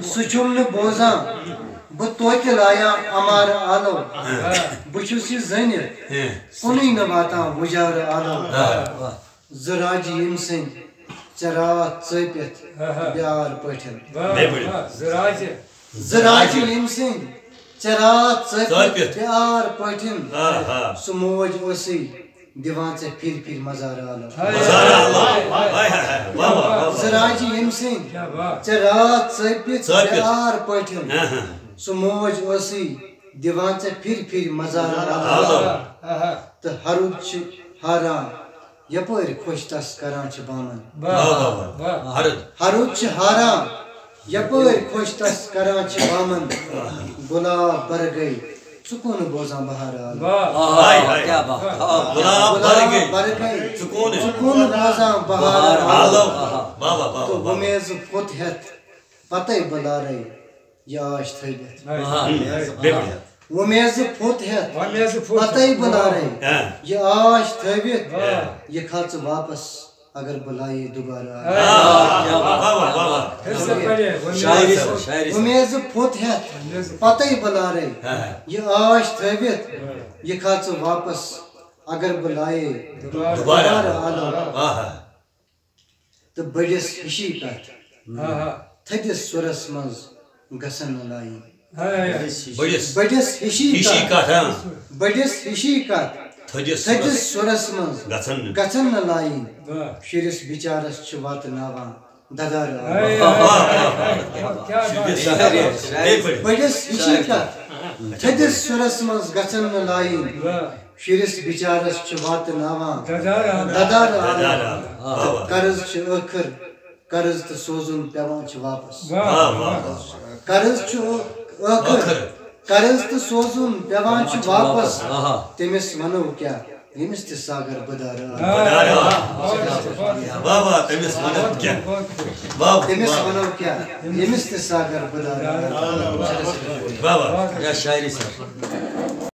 سچم بوزان بہت لایا امار آلو بچس یہ زن کن واتان وجار آلو زراج یم سن چرات ثپت بیار پٹھن زراج یم سن چرات ثپت بیار پٹھن سہ موج اسی دیوان سے پھر پھر مزار آلو زراج یم سن چرات ثپت بیار پٹھن سہ موج اسی دیوان سے پھر پھر مزار آلو تو ہرود حاران یپر خوش تس کران بامن ہرود حاران یپر خوش تس کران بامن گلاب بر گئی سکون بوزان بہار بر گئی سکون بوزان بہار تو ومیز پھت ہتھ پتہ بلارے یہ آش تھوت ومیز پھت ہتھ پتہ بلارے یہ آش تھوت یہ کھژ واپس اگر بلائے دوبارہ ومیز پھت ہتھ پتہ بلارے یہ آش تھوت یہ کھژ واپس اگر بلائے دوبارہ آلو تو بڑس ہشی کت تھدس سورس مز گسن لائی بڑس ہشی کت تھدس سورس مز گسن لائی شرس بچارس وات ناوان ددار بڑس ہشی کت تھدس سورس مز گسن لائی شرس بچارس وات ناوان ددار قرض ٲخر قرض تو سوزن پیوان واپس قرض ٲخر قرض تو سوزن پیوان واپس تمس ونو کیا یمس تہ ساگر بدار تمس ونو کیا یمس تہ ساگر بدار